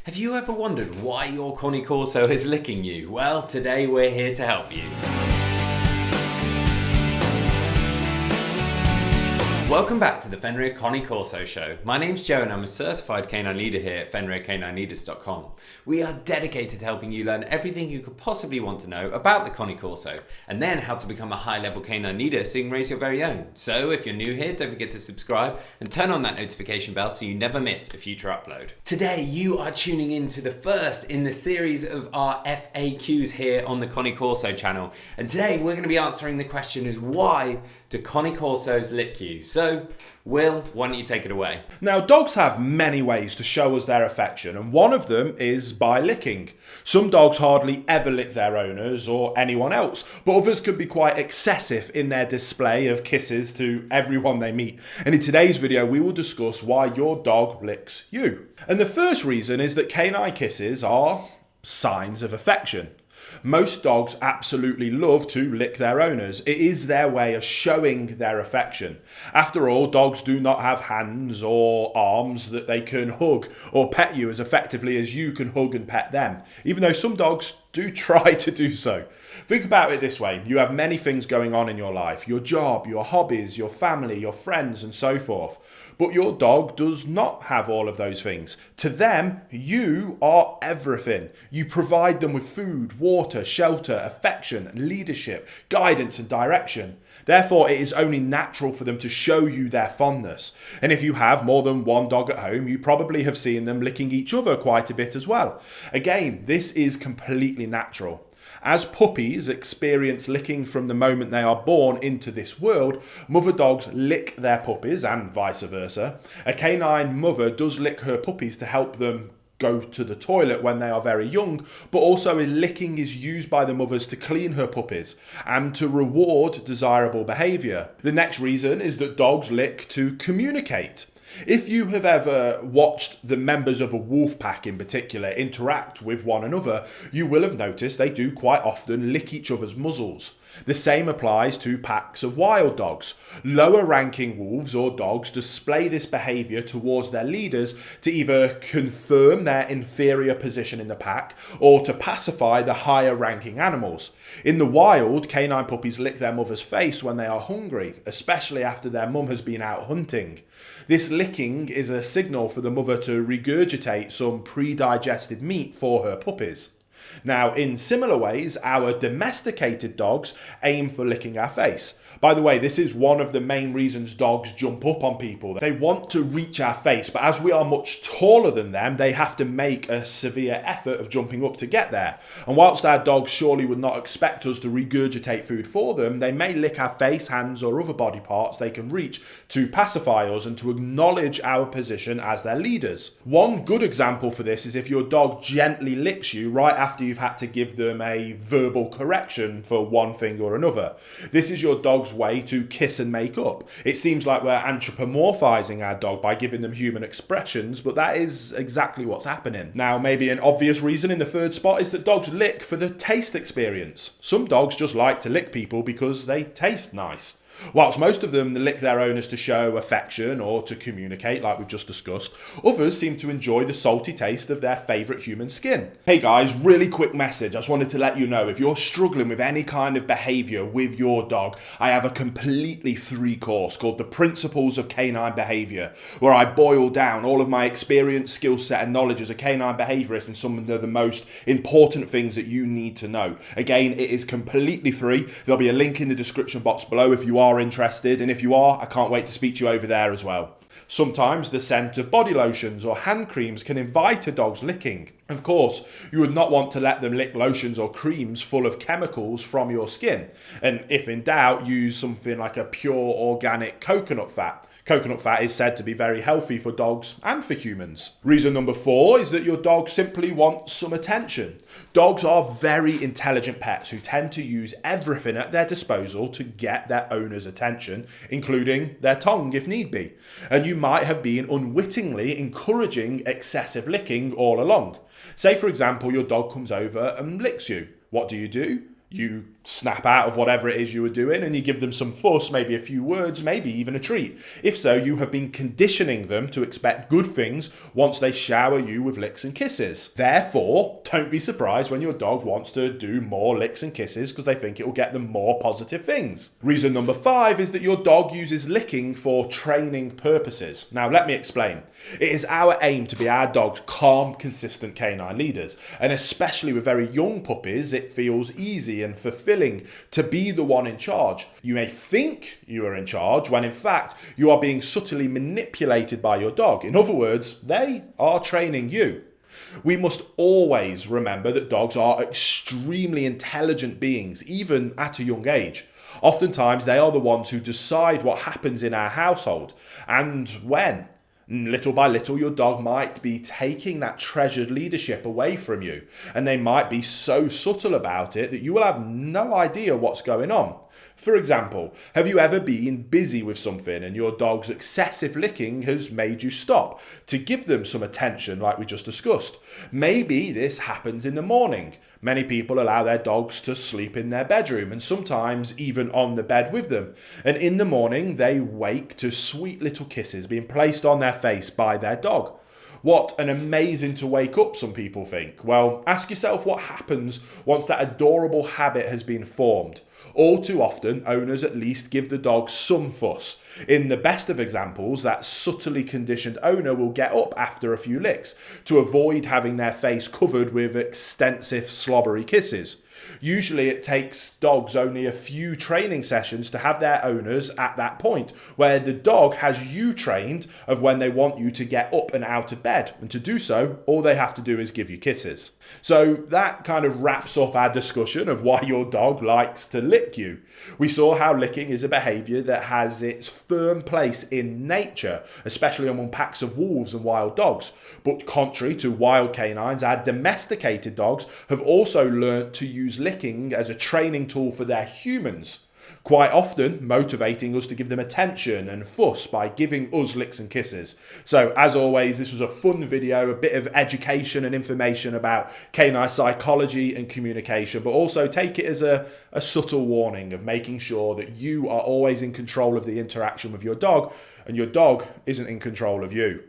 Have you ever wondered why your Cane Corso is licking you? Well, today we're here to help you. Welcome back to the Fenrir Cane Corso Show. My name's Joe and I'm a certified canine leader here at FenrirCanineLeaders.com. We are dedicated to helping you learn everything you could possibly want to know about the Cane Corso and then how to become a high-level canine leader so you can raise your very own. So if you're new here, don't forget to subscribe and turn on that notification bell so you never miss a future upload. Today you are tuning in to the first in the series of our FAQs here on the Cane Corso channel. And today we're going to be answering the question is why do Cane Corsos lick you? So, Will, why don't you take it away? Now, dogs have many ways to show us their affection, and one of them is by licking. Some dogs hardly ever lick their owners or anyone else, but others can be quite excessive in their display of kisses to everyone they meet. And in today's video, we will discuss why your dog licks you. And the first reason is that canine kisses are signs of affection. Most dogs absolutely love to lick their owners. It is their way of showing their affection. After all, dogs do not have hands or arms that they can hug or pet you as effectively as you can hug and pet them, even though some dogs do try to do so. Think about it this way. You have many things going on in your life, your job, your hobbies, your family, your friends, and so forth. But your dog does not have all of those things. To them, you are everything. You provide them with food, water, shelter, affection, leadership, guidance, and direction. Therefore, it is only natural for them to show you their fondness. And if you have more than one dog at home, you probably have seen them licking each other quite a bit as well. Again, this is completely natural. As puppies experience licking from the moment they are born into this world, mother dogs lick their puppies and vice versa. A canine mother does lick her puppies to help them go to the toilet when they are very young, but also licking is used by the mothers to clean her puppies and to reward desirable behaviour. The next reason is that dogs lick to communicate. If you have ever watched the members of a wolf pack in particular interact with one another, you will have noticed they do quite often lick each other's muzzles. The same applies to packs of wild dogs. Lower ranking wolves or dogs display this behaviour towards their leaders to either confirm their inferior position in the pack or to pacify the higher ranking animals. In the wild, canine puppies lick their mother's face when they are hungry, especially after their mum has been out hunting. This licking is a signal for the mother to regurgitate some pre-digested meat for her puppies. Now, in similar ways, our domesticated dogs aim for licking our face. By the way, this is one of the main reasons dogs jump up on people. They want to reach our face, but as we are much taller than them, they have to make a severe effort of jumping up to get there. And whilst our dogs surely would not expect us to regurgitate food for them, they may lick our face, hands, or other body parts they can reach to pacify us and to acknowledge our position as their leaders. One good example for this is if your dog gently licks you right after you've had to give them a verbal correction for one thing or another. This is your dog's way to kiss and make up. It seems like we're anthropomorphizing our dog by giving them human expressions, but that is exactly what's happening. Now, maybe an obvious reason in the third spot is that dogs lick for the taste experience. Some dogs just like to lick people because they taste nice. Whilst most of them lick their owners to show affection or to communicate, like we've just discussed, others seem to enjoy the salty taste of their favourite human skin. Hey guys, really quick message. I just wanted to let you know, if you're struggling with any kind of behaviour with your dog, I have a completely free course called The Principles of Canine Behaviour, where I boil down all of my experience, skill set and knowledge as a canine behaviourist and some of the most important things that you need to know. Again, it is completely free. There'll be a link in the description box below if you are interested, and if you are, I can't wait to speak to you over there as well. Sometimes the scent of body lotions or hand creams can invite a dog's licking. Of course, you would not want to let them lick lotions or creams full of chemicals from your skin. And if in doubt, use something like a pure organic coconut fat. Coconut fat is said to be very healthy for dogs and for humans. Reason number 4 is that your dog simply wants some attention. Dogs are very intelligent pets who tend to use everything at their disposal to get their owner's attention, including their tongue if need be. And you might have been unwittingly encouraging excessive licking all along. Say, for example, your dog comes over and licks you. What do? You snap out of whatever it is you were doing and you give them some fuss, maybe a few words, maybe even a treat. If so, you have been conditioning them to expect good things once they shower you with licks and kisses. Therefore, don't be surprised when your dog wants to do more licks and kisses because they think it will get them more positive things. Reason number 5 is that your dog uses licking for training purposes. Now, let me explain. It is our aim to be our dog's calm, consistent canine leaders, and especially with very young puppies, it feels easy and fulfilling to be the one in charge. You may think you are in charge when in fact you are being subtly manipulated by your dog. In other words, they are training you. We must always remember that dogs are extremely intelligent beings, even at a young age. Oftentimes they are the ones who decide what happens in our household and when. Little by little, your dog might be taking that treasured leadership away from you, and they might be so subtle about it that you will have no idea what's going on. For example, have you ever been busy with something and your dog's excessive licking has made you stop to give them some attention like we just discussed? Maybe this happens in the morning. Many people allow their dogs to sleep in their bedroom and sometimes even on the bed with them. And in the morning, they wake to sweet little kisses being placed on their face by their dog. What an amazing to wake up, some people think. Well, ask yourself what happens once that adorable habit has been formed. All too often, owners at least give the dog some fuss. In the best of examples, that subtly conditioned owner will get up after a few licks to avoid having their face covered with extensive slobbery kisses. Usually it takes dogs only a few training sessions to have their owners at that point, where the dog has you trained of when they want you to get up and out of bed. And to do so, all they have to do is give you kisses. So that kind of wraps up our discussion of why your dog likes to lick you. We saw how licking is a behaviour that has its firm place in nature, especially among packs of wolves and wild dogs. But contrary to wild canines, our domesticated dogs have also learnt to use licking as a training tool for their humans, quite often motivating us to give them attention and fuss by giving us licks and kisses. So as always, this was a fun video, a bit of education and information about canine psychology and communication, but also take it as a subtle warning of making sure that you are always in control of the interaction with your dog and your dog isn't in control of you.